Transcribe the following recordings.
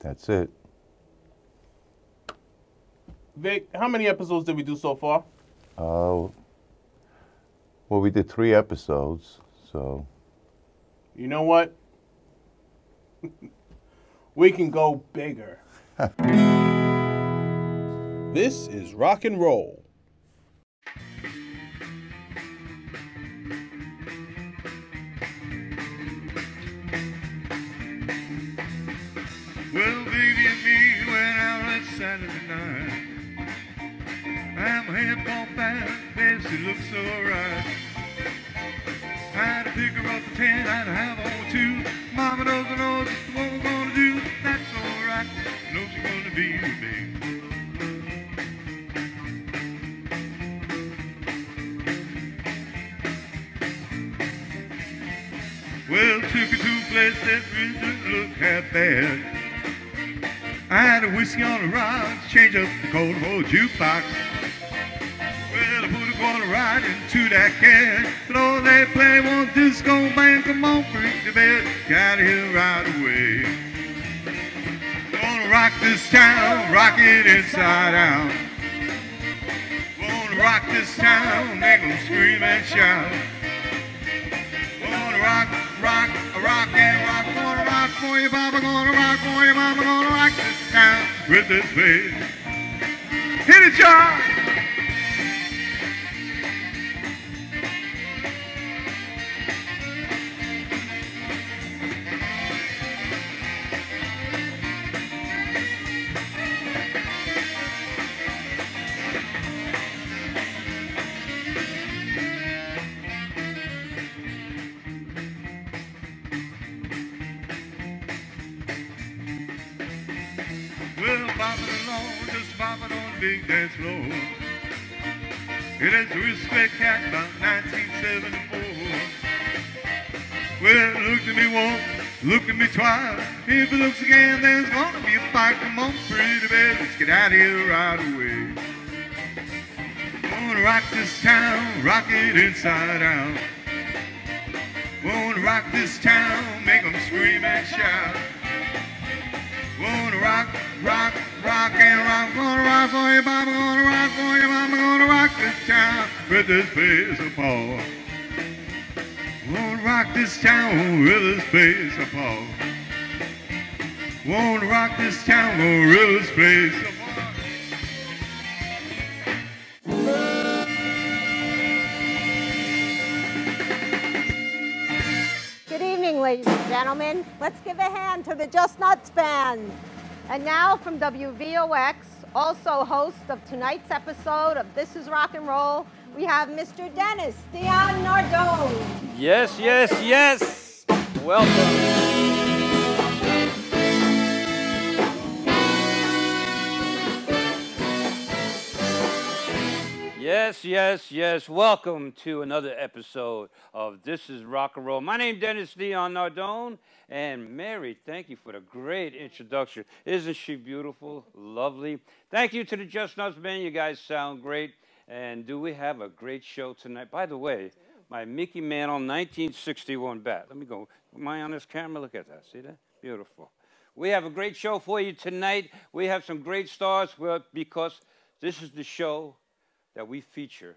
That's it. Vic, how many episodes did we do so far? Well, we did 3 episodes, so... You know what? We can go bigger. This is rock and roll. Well, baby and me went out on Saturday night. I'm a head bump back, baby, she looks so right. I had to pick her up for 10, I had to have on 2. Mama doesn't know just what we're gonna do. That's alright, I know she's gonna be with me. Well, took her to a place that really didn't look half bad. I had a whiskey on the rocks, change up the cold old jukebox. Well, I put a quarter right into that can. But all they play was disco band. Come on, bring the bed, got here right away. Gonna rock this town, rock it inside out. Gonna rock this town, make them scream and shout. Gonna rock, rock, rock and rock. Gonna rock for you, Papa. Gonna rock for you, Mama. Gonna rock this town with this bass. Hit it, John! Well, bopping along, just bopping on the big dance floor. It is a respect cat about 1974. Well, look at me once, look at me twice. If it looks again, there's gonna be a fight. Come on, pretty baby, let's get out of here right away. Gonna rock this town, rock it inside out. Gonna rock this town, make them scream and shout. Gonna rock, rock, rock and rock. Gonna rock for you, Mama. Gonna rock for you, Mama. Gonna rock this town with this bass of Paul. Gonna rock this town with this bass of Paul. Gonna rock this town with this bass of Paul. Good evening, ladies and gentlemen. Let's give a hand to the Just Nuts Band. And now from WVOX, also host of tonight's episode of This is Rock and Roll, we have Mr. Dennis Dion Nardone. Yes, yes, yes. Welcome. Yes, yes, yes. Welcome to another episode of This is Rock and Roll. My name is Dennis Dion Nardone. And Mary, thank you for the great introduction. Isn't she beautiful? Lovely. Thank you to the Just Nuts Band. You guys sound great. And do we have a great show tonight? By the way, my Mickey Mantle 1961 bat. Let me go. Am I on this camera? Look at that. See that? Beautiful. We have a great show for you tonight. We have some great stars because this is the show that we feature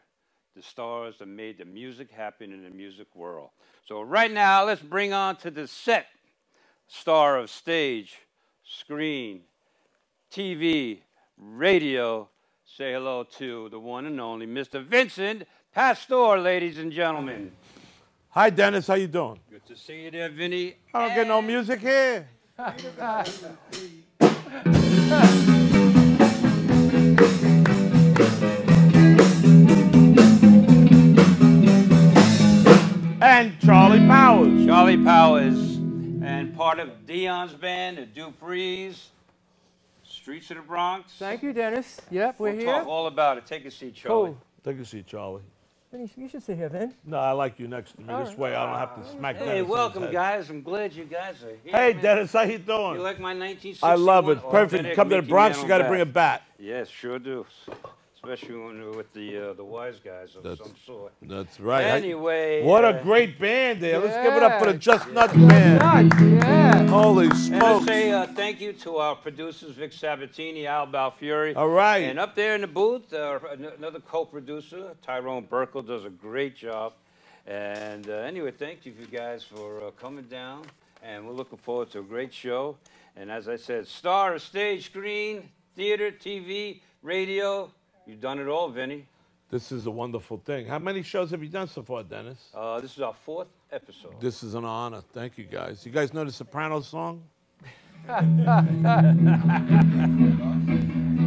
the stars that made the music happen in the music world. So right now, let's bring on to the set star of stage, screen, TV, radio. Say hello to the one and only Mr. Vincent Pastore, ladies and gentlemen. Hi, Dennis. How you doing? Good to see you there, Vinny. I don't get no music here. And Charlie Powers. Charlie Powers, and part of Dion's band, the Duprees, Streets of the Bronx. Thank you, Dennis. Yep, we're We'll here. talk all about it. Take a seat, Charlie. Cool. Take a seat, Charlie. You should sit here, Vin. No, I like you next to me. All This right. way I don't have to smack Dennis Hey, in his welcome, head. guys. I'm glad you guys are here. Hey, man. Dennis, how you doing? You like my 1961? I love it. Perfect. authentic Come to the Mickey Bronx, you Mantle got to bring a bat. Yes, sure do. especially when we're with the wise guys of some sort. That's right. Anyway. What a great band there. Let's give it up for the Just Nuts band. Nuts, yeah. Holy And let's smokes. say thank you to our producers, Vic Sabatini, Al Belfiore. All right. And up there in the booth, another co-producer, Tyrone Berkel, does a great job. And anyway, thank you guys for coming down. And we're looking forward to a great show. And as I said, star of stage, screen, theater, TV, radio. You've done it all, Vinny. This is a wonderful thing. How many shows have you done so far, Dennis? This is our 4th episode. This is an honor. Thank you, guys. You guys know the Sopranos song?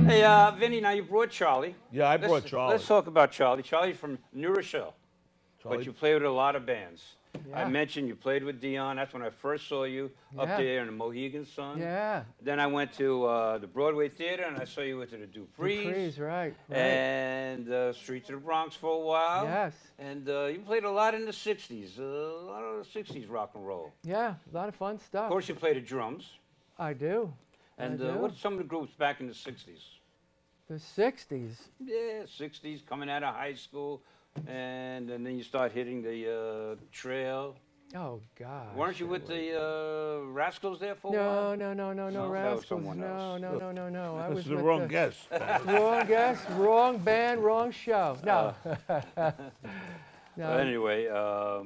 Hey, Vinny, now you brought Charlie. Yeah, I brought Charlie. Let's talk about Charlie. Charlie's from New Rochelle, Charlie. but you play with a lot of bands. Yeah. I mentioned you played with Dion. That's when I first saw you up Yeah. there in the Mohegan Sun. Yeah. Then I went to the Broadway Theater, and I saw you went to the Dupree's. Dupree's, right. And Streets of the Bronx for a while. Yes. And you played a lot in the 60s, a lot of the 60s rock and roll. Yeah, a lot of fun stuff. Of course, you played the drums. I do. And I do. what's some of the groups back in the 60s? The 60s. Yeah, 60s, coming out of high school. And then you start hitting the trail. Oh, God. Weren't you with the Rascals there for a while? No, No, that was Rascals. someone else. No. I This was is the with wrong guest. Wrong guest, wrong band, wrong show. No. No. But anyway, A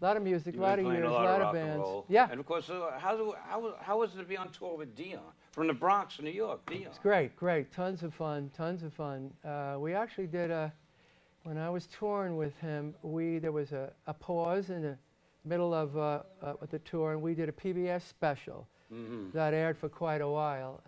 lot of music, a you've lot been of playing years, a a lot lot of of rock and bands. roll. Yeah, And of course, how was it to be on tour with Dion? From the Bronx, New York, Dion. it's great. Tons of fun. We actually did when I was touring with him, there was a pause in the middle of the tour, and we did a PBS special that aired for quite a while.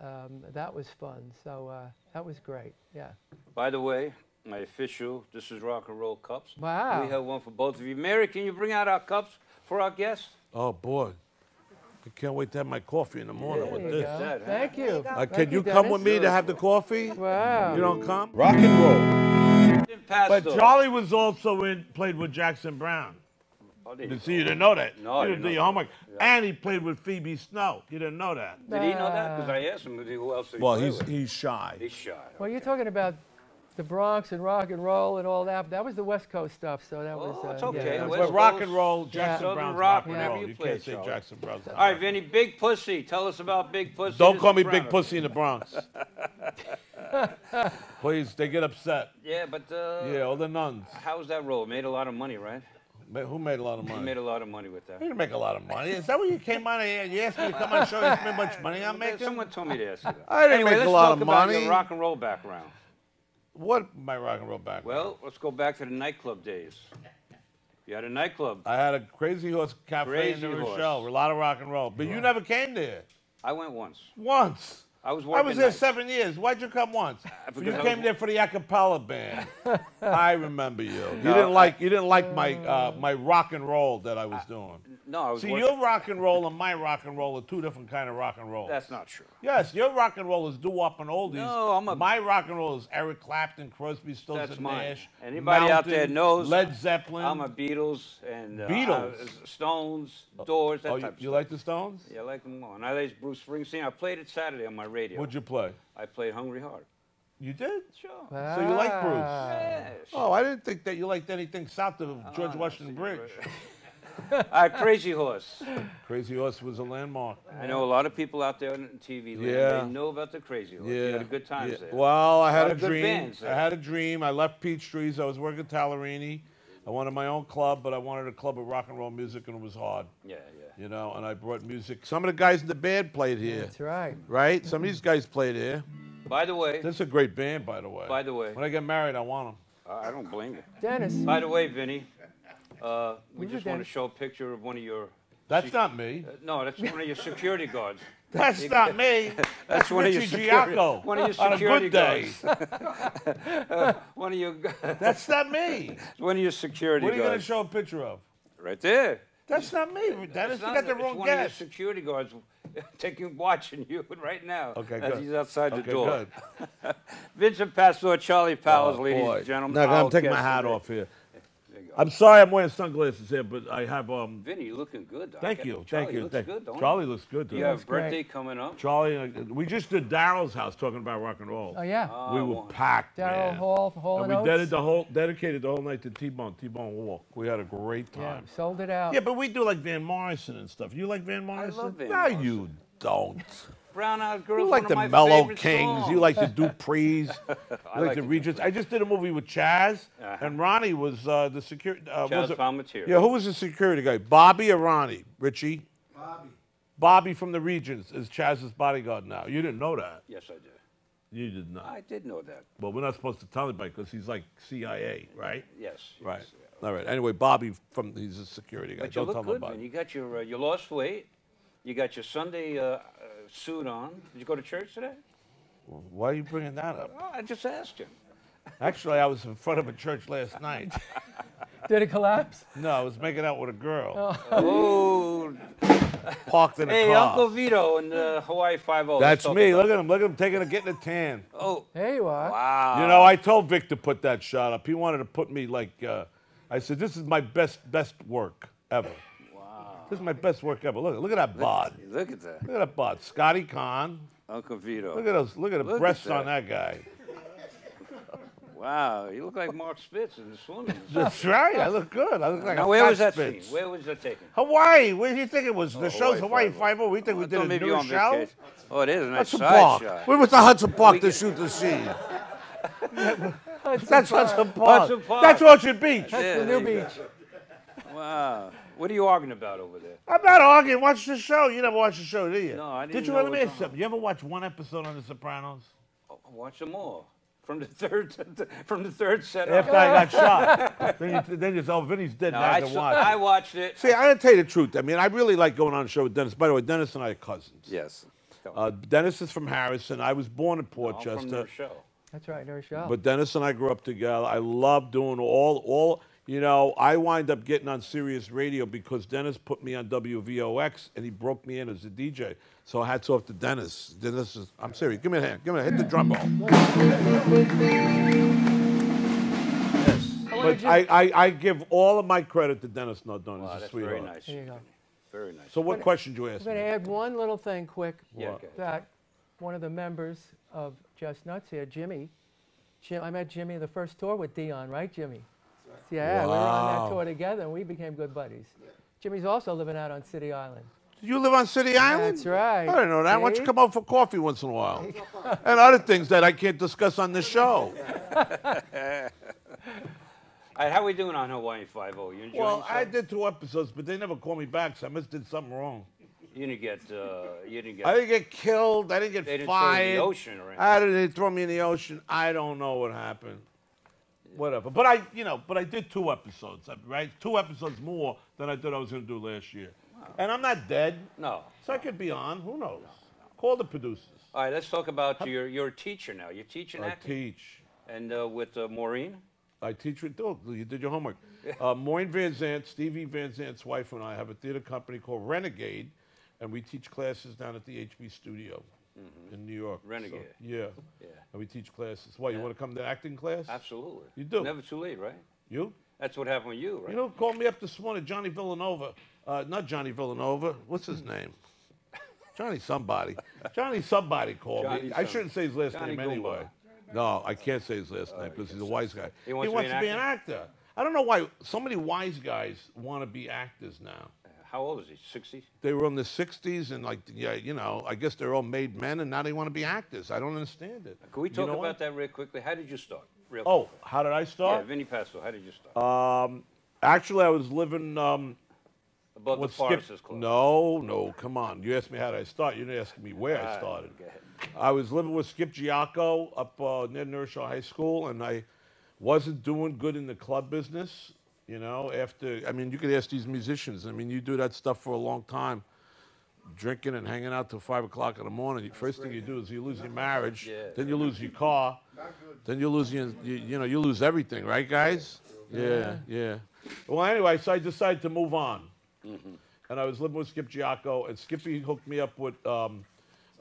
That was fun. So that was great. Yeah. By the way, my official This Is Rock and Roll cups. Wow. We have one for both of you. Mary, can you bring out our cups for our guests? Oh, boy. I can't wait to have my coffee in the morning There with you this. go. That, huh? Thank you. Can you come with me to have the coffee? Wow. You don't come? Rock and roll. But Charlie was also played with Jackson Brown. Oh, did You he? see, you didn't know that. No, I You didn't didn't do know your homework. And he played with Phoebe Snow. You didn't know that. Did he know that? Because I asked him who else did he Well, play he's with. he's shy. He's shy. Well, you're talking about the Bronx and rock and roll and all that. That was the West Coast stuff, so that was. it's okay. Yeah. West But rock Coast, and roll, Jackson Southern Brown's rock, rock and whenever roll. you You play, can't say Charlie. Jackson Brown's All right, Vinny, Big Pussy. Tell us about Big Pussy. Don't The call me Sopranos. Big Pussy in the Bronx. Please, they get upset. Yeah, but Yeah, all the nuns. how was that roll? Made a lot of money, right? Who made a lot of You money? made a lot of money with that. You didn't make a lot of money. Is that what you came on here? You asked me to come on the show and how much money I'm making? Someone told me to ask you that. I didn't Anyway, make a let's lot talk of about money. your rock and roll background. What my rock and roll background? Well, let's go back to the nightclub days. You had a nightclub. I had a Crazy Horse Cafe in Crazy New Horse. Rochelle. A lot of rock and roll. But you never came there. I went once. Once. I was I working was there nights. 7 years. Why'd you come once? because You I came was- there for the a cappella band. I remember you. No, You didn't like my my rock and roll that I was doing. No, I was See, working. your rock and roll and my rock and roll are two different kind of rock and roll. That's not true. Yes, your rock and roll is doo-wop and oldies. No, My rock and roll is Eric Clapton, Crosby, Stills That's and mine. Nash. Anybody out there Mountain, knows Led Zeppelin. I'm a Beatles and Beatles? Stones, Doors, that Oh, type of you stuff. like the Stones? Yeah, I like them all. And I like Bruce Springsteen. I played it Saturday on my radio. What'd you play? I played Hungry Heart. You did? Sure. So you like Bruce? Yeah, sure. Oh, I didn't think that you liked anything south of George Washington see, Bridge. All right, Crazy Horse. Crazy Horse was a landmark. I know a lot of people out there on TV land. Yeah. They know about the Crazy Horse. Yeah. You had a good times Yeah. there. Well, I had lot a of good dream. bands I there. had a dream. I left Peachtree's. I was working at Tallerini. I wanted my own club, but I wanted a club of rock and roll music, and it was hard. Yeah. You know, and I brought music. Some of the guys in the band played here. That's right. Right? Some of these guys played here. By the way, This is a great band, by the way. By the way. When I get married, I want them. I don't blame you. Dennis. By the way, Vinny, we Who's just it, want to Dennis? show a picture of one of your. That's not me. No, that's one of your security guards. That's not me. That's one of your Richie security. Giacco. One of your On a security good day. guards. One of your. That's not me. One of your security What are you going to guards. show a picture of? Right there. That's not me. Dennis, It's you not got the it's wrong one of your guess. security guards watching you right now. Okay, as good. he's outside Okay, the door. good. Vincent Pastore, Charlie Powers, Oh, ladies boy. and gentlemen. Now, I'm our taking my guest hat today. off here. There you go. I'm sorry I'm wearing sunglasses here, but I have Vinny, you're looking good. Thank you, Charlie thank you. looks good, don't Charlie looks good. You have a Looks great. birthday coming up. Charlie, we just did Daryl's house talking about rock and roll. Oh yeah. We were packed, Daryl man. Hall And and we Oates. dedicated the whole night to T-Bone Walk. We had a great Yeah, time. sold it out. Yeah, but we do like Van Morrison and stuff. You like Van Morrison? love Van No, Morrison. you don't. Brown Eyed Girls. You like one the of my Mellow favorite Kings. songs. You like the Duprees. You like like the the Regents. I just did a movie with Chaz, Uh-huh. and Ronnie was the security. Chaz Palmatier. Yeah, who was the security guy? Bobby or Ronnie? Richie? Bobby from the Regents is Chaz's bodyguard now. You didn't know that. Yes, I did. You did not. I did know that. Well, we're not supposed to tell anybody because he's like CIA, right? Yes. Right. yes, All right. Anyway, Bobby he's a security guy. But you Don't tell look good, nobody. man. You got your you lost weight. You got your Sunday suit on. Did you go to church today? Why are you bringing that up? Oh, I just asked you. Actually, I was in front of a church last night. Did it collapse? No, I was making out with a girl. Oh, Parked in a hey, car. Uncle Vito in Hawaii 5-0. That's me. Look at him. Look at him getting a tan. Oh, There you are. wow. You know, I told Vic to put that shot up. He wanted to put me like, I said, this is my best work ever. Wow. This is my best work ever. Look at that bod. Look at that. Look at that bod. Scotty Kahn. Uncle Vito. Look at the Look at breasts that. on that guy. Wow, you look like Mark Spitz in the swimming. That's right. I look good. I look like Now, a where fat was that Spitz. scene? Where was that taken? Hawaii. Where do you think it was? The show's Hawaii Hawaii 5-0. Five-0. We think we I did thought a maybe new you on show. vacation. Oh, it is a nice Hudson side Park. shot. We went to Hudson Park We to get- shoot the scene. Hudson That's Park. Hudson Park. Hudson Park. That's Orchard Beach. That's Yeah, the there new you go. beach. Wow. What are you arguing about over there? I'm not arguing. Watch the show. You never watched the show, did you? No, I Did didn't you know let it me was ask you something? You ever watch one episode on The Sopranos? Oh, watch them all. From the third set up. After I got shot. then you say, oh, Vinny's dead. No, now I I, can saw, watch I it. watched it. See, I gotta tell you the truth. I mean, I really like going on a show with Dennis. By the way, Dennis and I are cousins. Yes. Dennis is from Harrison. I was born in I'm Portchester. from their show. That's right, never show. But Dennis and I grew up together. I love doing all. You know, I wind up getting on Sirius Radio because Dennis put me on WVOX and he broke me in as a DJ. So hats off to Dennis. Dennis is, I'm serious. Give me a hand. Give me a hand. Hit the drum roll. Yes. But I give all of my credit to Dennis Nardone. Wow, He's a that's sweetheart. very nice. There you go. Very nice. So what question did you ask I'm going to me? add one little thing quick. Yeah, okay. That one of the members of Just Nuts here, Jimmy, I met Jimmy the first tour with Dion, right, Jimmy? Yeah, we were on Wow. that tour together, and we became good buddies. Jimmy's also living out on City Island. Did you live on City Island? That's right. I didn't know that. Why don't you See? come out for coffee once in a while? And other things that I can't discuss on this show. All right, how we doing on Hawaii 5-0? You enjoying Well, yourself? I did 2 episodes, but they never called me back, so I must have did something wrong. You didn't get. I didn't get killed. I didn't get They didn't throw you in fired. the ocean or anything. I didn't they throw me in the ocean. I don't know what happened. Whatever. But I did 2 episodes, right? 2 episodes more than I thought I was going to do last year. And I'm not dead, No. so I could be on. Who knows? Call the producers. All right, let's talk about you're a teacher now. You're teaching I acting. teach. And with Maureen. I teach with Doug. You did your homework. Maureen Van Zant, Stevie Van Zant's wife, and I have a theater company called Renegade, and we teach classes down at the HB Studio in New York. Renegade. So, yeah. Yeah. And we teach classes. What, you want to come to acting class? Absolutely. You do? Never too late, right? You? That's what happened with you, right? You know who called me up this morning? Johnny Villanova. Not Johnny Villanova. What's his name? Johnny somebody. Johnny somebody called Johnny me. I shouldn't say his last Johnny name anyway. No, I can't say his last name because he's a wise guy. He wants to be an actor. I don't know why so many wise guys want to be actors now. How old is he? 60? They were in the 60s and I guess they're all made men and now they want to be actors. I don't understand it. Can we You talk know about what? that real quickly? How did you start? Real Oh, quick. how did I Yeah, start? Vinny Pastore. How did you start? Actually, I was living Above the with Skip. Foresters Club. No, come on. You asked me how did I start. You didn't ask me where I started. Go ahead. I was living with Skip Giacco up near Nershaw High School, and I wasn't doing good in the club business. You know, you could ask these musicians. I mean, you do that stuff for a long time, drinking and hanging out till 5 o'clock in the morning. First thing you do is you lose your marriage, then you lose your car, then you lose you lose everything, right, guys? Yeah. Well, anyway, so I decided to move on, and I was living with Skip Giacco, and Skippy hooked me up with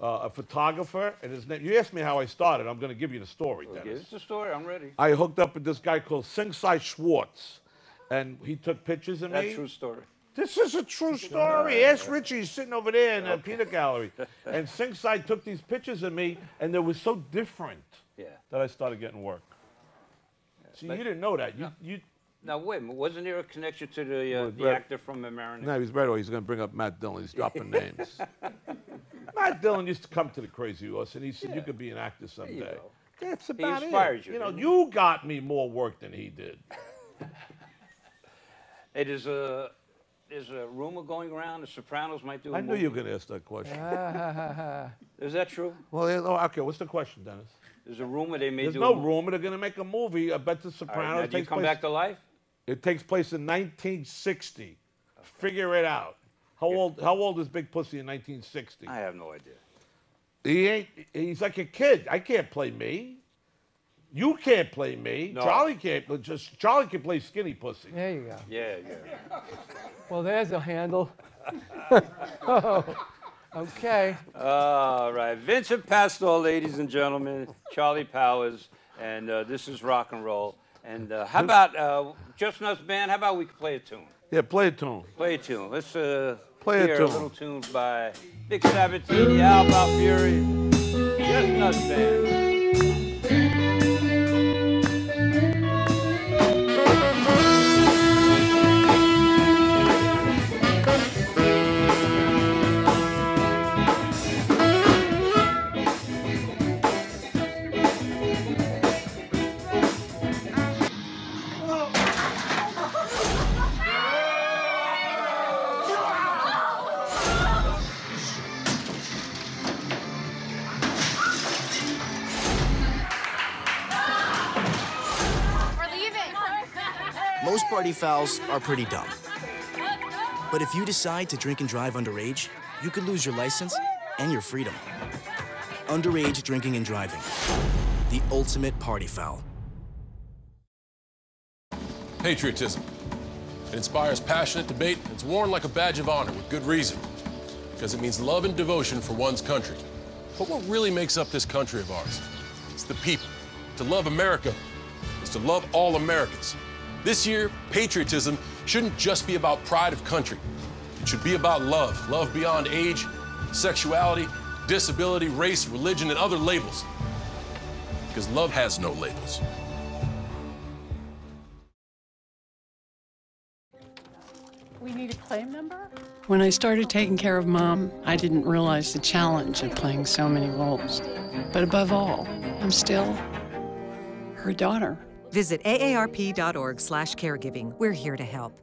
a photographer, and his name. You asked me how I started. I'm going to give you the story, Okay, Dennis. it's the story. I'm ready. I hooked up with this guy called Singsai Schwartz. and he took pictures of me. That's a true story. This is a true story. Ask Richie, he's sitting over there in the peanut gallery. And Singside took these pictures of me, and they were so different that I started getting work. See, you didn't know that. You Now, wait a minute. Wasn't there a connection to the actor from American? No, he's right away. He's going to bring up Matt Dillon. He's dropping names. Matt Dillon used to come to the Crazy Horse, and he said, you could be an actor someday. That's about it. He inspired you. You know, you got me more work than he did. There's a rumor going around the Sopranos might do a I knew movie. you were going to ask that question. Is that true? Well, okay, what's the question, Dennis? There's a rumor they may There's do no a movie. rumor. They're going to make a movie about the All right, Sopranos. now, do you come back to life? It takes place in 1960. Figure it out. How old is Big Pussy in 1960? I have no idea. He's like a kid. I can't play me. You can't play me. No. Charlie can't. Charlie can play Skinny Pussy. There you go. Yeah. Well, there's a handle. Oh, okay. All right. Vincent Pastore, ladies and gentlemen. Charlie Powers. And this is rock and roll. And how about Just Nuts Band? How about we play a tune? Yeah, play a tune. Play a tune. Let's Play hear a tune. a little tune by Vic Sabatini, Al Belfiore, Just Nuts Band. Most party fouls are pretty dumb. But if you decide to drink and drive underage, you could lose your license and your freedom. Underage drinking and driving. The ultimate party foul. Patriotism. It inspires passionate debate, and it's worn like a badge of honor with good reason. Because it means love and devotion for one's country. But what really makes up this country of ours? It's the people. To love America is to love all Americans. This year, patriotism shouldn't just be about pride of country. It should be about love. Love beyond age, sexuality, disability, race, religion, and other labels. Because love has no labels. We need a claim number? When I started taking care of Mom, I didn't realize the challenge of playing so many roles. But above all, I'm still her daughter. Visit aarp.org/caregiving. We're here to help.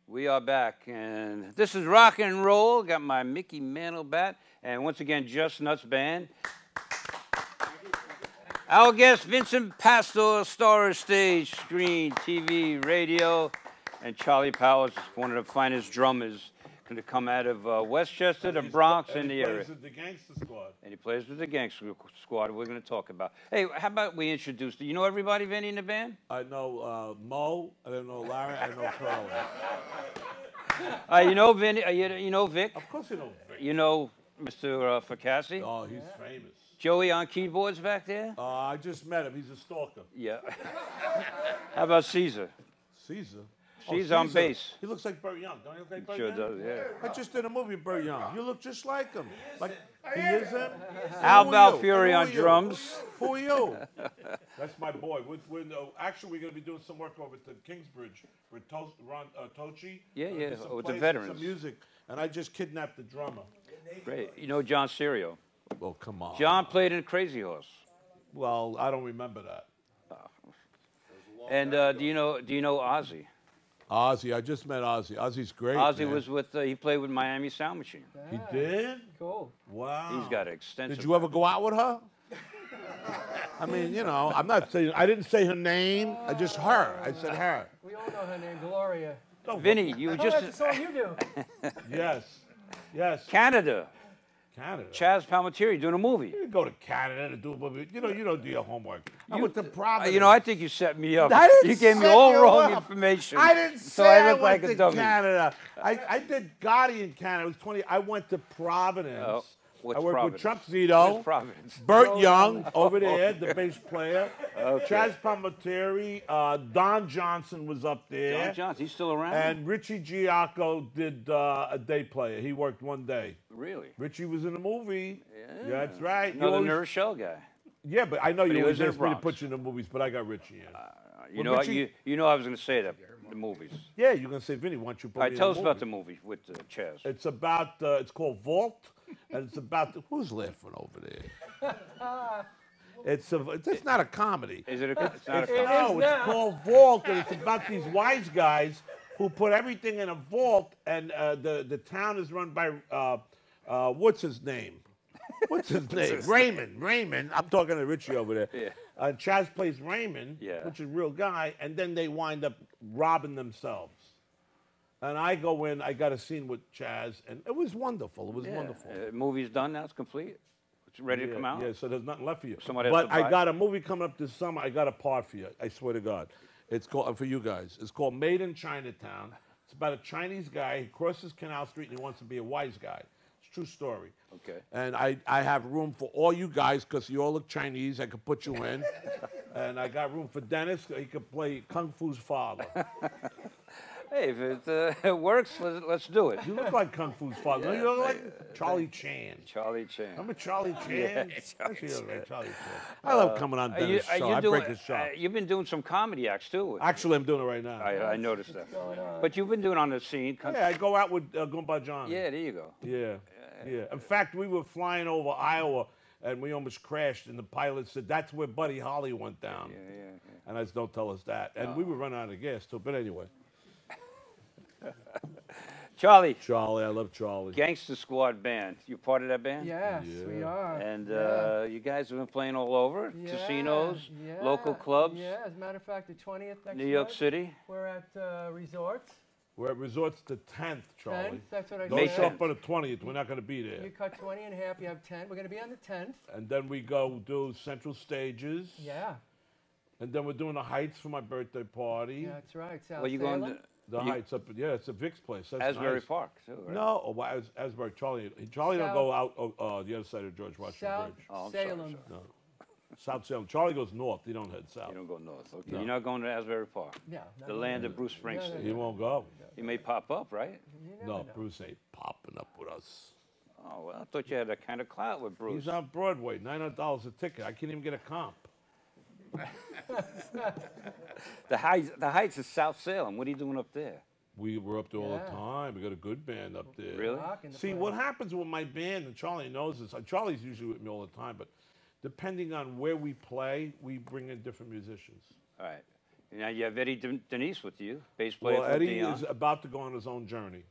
We are back, and this is rock and roll. Got my Mickey Mantle bat, and once again, Just Nuts Band. Our guest, Vincent Pastore, star of stage, screen, TV, radio, and Charlie Powers, one of the finest drummers to come out of Westchester, the Bronx, and the area. He plays with the Gangster Squad. And he plays with the Gangster Squad we're going to talk about. Hey, how about we introduce, do you know everybody, Vinny, in the band? I know Mo, I don't know Larry, I know Charlie. You know Vinny, you know Vic? Of course you know Vic. You know Mr. Facassi? Oh, he's famous. Joey on keyboards back there? I just met him. He's a stalker. Yeah. How about Caesar? Caesar? Caesar on bass. He looks like Burt Young. Don't he look like Burt Sure Young? does, yeah. I just did a movie with Burt Young. You look just like him. Like, he is him? Al Who are you? Belfiore Who on are you? drums. Who are you? That's my boy. Actually, we're going to be doing some work over at the Kingsbridge with Tochi. Yeah, with the Some veterans. music. And I just kidnapped the drummer. Great. You know John Serio? Oh, come on. John played in Crazy Horse. Well, I don't remember that. And do you know Ozzy? Ozzy, I just met Ozzy. Ozzy's great. Ozzy man. was with, he played with Miami Sound Machine. He did? Cool. Wow. He's got extensive. Did you ever go out with her? I mean, you know, I'm not saying, I didn't say her name. I just her. I said her. We all know her name, Gloria. Vinny, you Oh, just. that's the song you do. Yes. Yes. Canada. Canada. Chaz Palminteri doing a movie. You didn't go to Canada to do a movie. You know, you don't do your homework. I went to Providence. You know, I think you set me up. I didn't You gave me set all you wrong up. information. I didn't so say I look went like a to dummy. Canada. I did Gotti in Canada. It was 20. I went to Providence. Oh, what's I worked Providence? with Chuck Zito, Where's Providence? Burt Young over there, the bass player. Okay. Chaz Palminteri, Don Johnson was up there. Don Johnson, he's still around? And Richie Giacco did a day player. He worked one day. Really? Richie was in the movie. Yeah. That's right. You Another always- Nerd Shell guy. Yeah, but I know But he you was always in asked me to Bronx. put you in the movies, but I got Richie in. You Well, know, Richie- you know I was going to say that, the movies. Yeah, you're going to say, Vinny, why don't you put All me right, in tell a us movie? about the movie with Chaz. It's about, it's called Vault, and it's about, who's laughing over there? It's not a comedy. Is it it's not a comedy? No, it's called Vault, and it's about these wise guys who put everything in a vault, and the town is run by, what's his name? What's his name? Raymond. I'm talking to Richie over there. Yeah. Chaz plays Raymond, Yeah. which is a real guy, and then they wind up robbing themselves. And I go in, I got a scene with Chaz, and it was wonderful. It was wonderful. Movie's done now, it's complete. It's ready to come out. Yeah, so there's nothing left for you. Somebody has But to buy I it. got a movie coming up this summer. I got a part for you. I swear to God. It's called, for you guys, it's called Made in Chinatown. It's about a Chinese guy. He crosses Canal Street and he wants to be a wise guy. It's a true story. Okay. And I have room for all you guys because you all look Chinese. I could put you in. And I got room for Dennis. He could play Kung Fu's father. Hey, if it works, let's do it. You look like Kung Fu's father. You look like Charlie Chan. Charlie Chan. Remember Charlie Chan? Yeah, Charlie Actually, you look like Chan. Charlie Chan. I love coming on Dennis' show. I break his show. You've been doing some comedy acts, too. Actually, I'm doing it right now. I noticed that. But you've been doing on the scene. Yeah, I go out with Gumba John. Yeah, there you go. Yeah. In fact, we were flying over Iowa, and we almost crashed, and the pilot said, that's where Buddy Holly went down. Yeah. And I said, don't tell us that. And we were running out of gas, too. But anyway. Charlie, I love Charlie. Gangster Squad Band. You part of that band? Yes, we are. And Yeah. you guys have been playing all over, Yeah, casinos, yeah, local clubs, Yeah, as a matter of fact, the 20th next New York month, City. We're at resorts. We're at Resorts the 10th, Charlie. 10th, that's what I Don't said. show up on the 20th. We're not going to be there. You cut 20 in half, you have 10. We're going to be on the 10th. And then we go do Central Stages. Yeah. And then we're doing the Heights for my birthday party. Yeah, that's right. South Well, you Salem. going to The Heights up, yeah, it's a Vic's place. That's Asbury nice. Park, too, right? No, Asbury. Charlie don't South- go out the other side of George Washington South Bridge. Oh, I'm sorry, Salem. No. South Salem. Charlie goes north. He don't head south. You don't go north. Okay. No. You're not going to Asbury Park. No, The land of Bruce Springsteen. He won't go. He may pop up, right? No, Bruce ain't popping up with us. Oh, well, I thought you had that kind of clout with Bruce. He's on Broadway, $900 a ticket. I can't even get a comp. The Heights is South Salem. What are you doing up there? We're up there all the Yeah. time. We got a good band up there. Really? Rocking the See, place. what happens with my band, and Charlie knows this, Charlie's usually with me all the time, but depending on where we play, we bring in different musicians. All right. Now you have Eddie Denise with you, bass player Well, for Eddie Dion. is about to go on his own journey.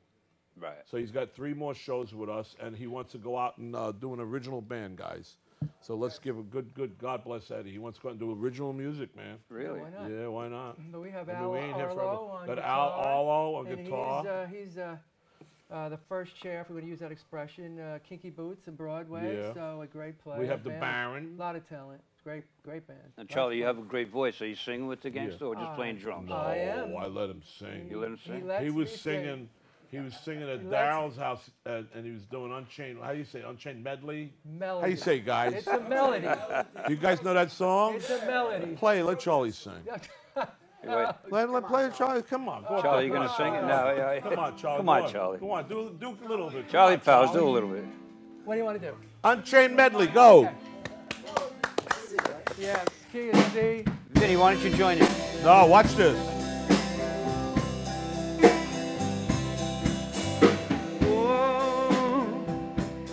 Right. So he's got 3 more shows with us, and he wants to go out and do an original band, guys. So let's give a good God bless Eddie. He wants to go out and do original music, man. Really? Why not? Yeah, why not? But we have I mean, Al we ain't here forever. Arlo on Got guitar. Al Arlo on and guitar. He's the first chair, if we're going to use that expression, Kinky Boots in Broadway. Yeah. So a great player. We have the band. Baron. A lot of talent. Great band. And Charlie, you have a great voice. Are you singing with the gangster or just Uh, playing drums? No, I am. I let him sing. You let him sing? lets He was me sing. singing. He was singing at He lets- Daryl's house, and he was doing Unchained. How do you say Unchained medley? Melody. How do you say, guys? It's a melody. You guys know that song? It's a melody. Play. Let Charlie sing. Hey, wait. Let play Charlie. Come on. Go on. Charlie, you going to sing it? No, yeah. Come on, Charlie. Come go on, Charlie. Come on. Do a little bit. Come Charlie on, Pals, do Charlie. a little bit. What do you want to do? Unchained medley. Go. Yeah, key and C. Vinny, why don't you join in? No, watch this.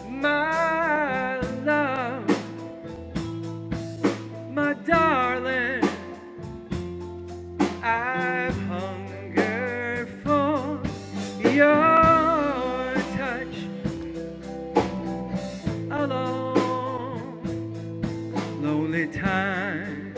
My love, my darling, I've hungered for your touch a long, lonely time.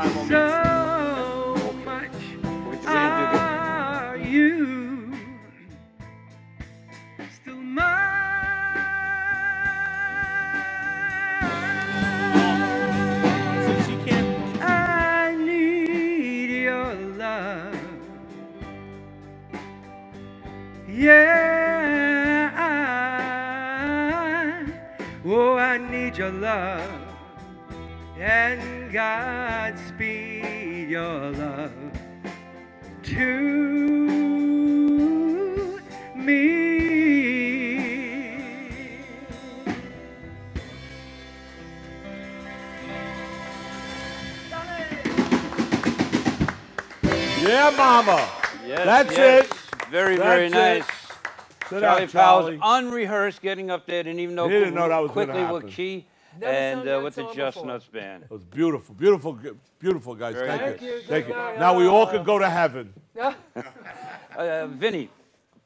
my moment. So much are you still mine? Since you can't. I need your love. Yeah, oh, I need your love. And Godspeed your love to me. Yeah, mama. Yes, That's yes. it. Very, That's very it. nice. Sit Charlie down, Powell's Charlie. unrehearsed, getting up there, didn't even know, He didn't know that was gonna quickly with happen. key, Never sung and that with the song Just before. Nuts Band. It was beautiful, beautiful, beautiful, guys. Very Thank nice. you. Thank you. Now we all could go to heaven. Vinny,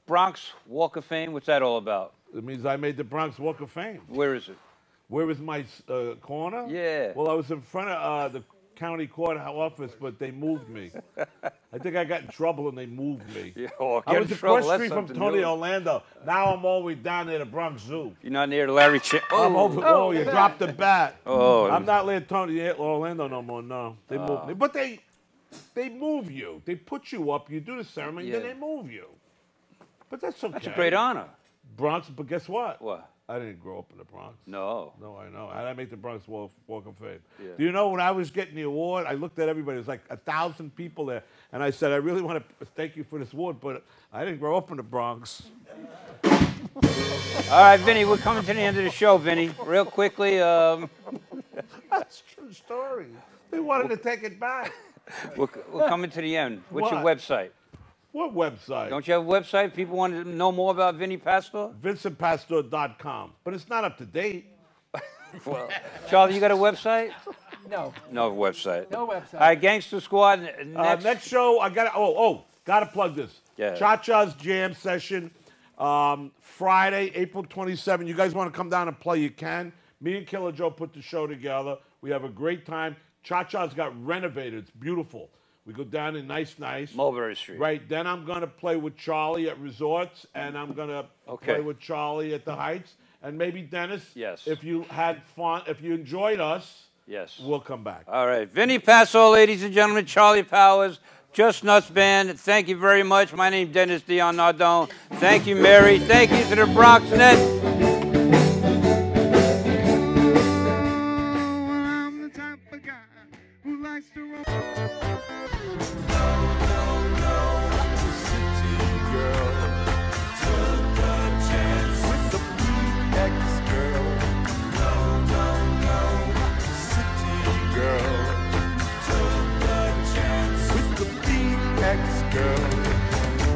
Bronx Walk of Fame, what's that all about? It means I made the Bronx Walk of Fame. Where is it? Where was my corner? Yeah. Well, I was in front of the county court office, but they moved me. I think I got in trouble and they moved me. Yeah, oh, I get was in across trouble, the that's street from something Tony new. Orlando. Now I'm all the way down there to Bronx Zoo. You're not near Larry I'm over. Oh, you dropped the bat. Oh. I'm not near Tony Orlando no more. No, they moved me. But they move you. They put you up. You do the ceremony, Yeah. then they move you. But that's okay. That's a great honor. Bronx, but guess what? What? I didn't grow up in the Bronx. No. No, I know. I didn't make the Bronx Walk of Fame. Yeah. Do you know when I was getting the award, I looked at everybody. There's like 1,000 people there. And I said, I really want to thank you for this award, but I didn't grow up in the Bronx. All right, Vinny, we're coming to the end of the show, Vinny. Real quickly. That's a true story. They wanted to take it back. We're coming to the end. What's your What? website? What website? Don't you have a website? People want to know more about Vinny Pastore? VincentPastore.com. But it's not up to date. Well, Charlie, you got a website? No. No website. No website. All right, Gangster Squad. Next show, I got to, got to plug this. Yeah. Cha-Cha's Jam Session, Friday, April 27. You guys want to come down and play, you can. Me and Killer Joe put the show together. We have a great time. Cha-Cha's got renovated. It's beautiful. We go down in Nice. Mulberry Street. Right. Then I'm going to play with Charlie at Resorts, and I'm going to play with Charlie at the Heights. And maybe Dennis, yes, if you had fun, if you enjoyed us, yes, we'll come back. All right. Vinny Pastore, ladies and gentlemen, Charlie Powers, Just Nuts Band. Thank you very much. My name's Dennis Dion Nardone. Thank you, Mary. Thank you to the Bronx Net.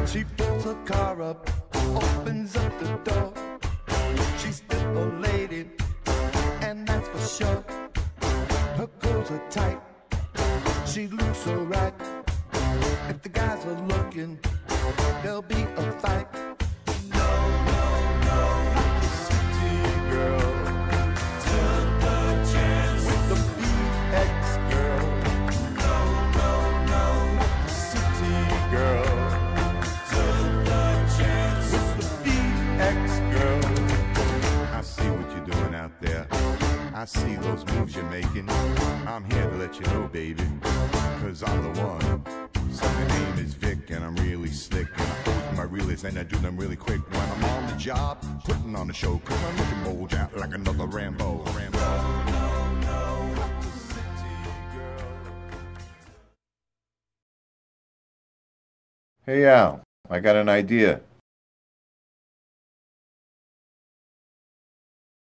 She pulls her car up, opens up the door. She's still a lady, and that's for sure. Her clothes are tight, she looks so right. If the guys are looking, there'll be a fight. No, not the city girl. Took the chance with the BX girl. No, not the city girl. I see what you're doing out there. I see those moves you're making. I'm here to let you know, baby, cause I'm the one. So my name is Vic and I'm really slick. And I pose my realists and I do them really quick. When I'm on the job, putting on the show, cause I'm looking bold out like another Rambo. Hey Al, I got an idea.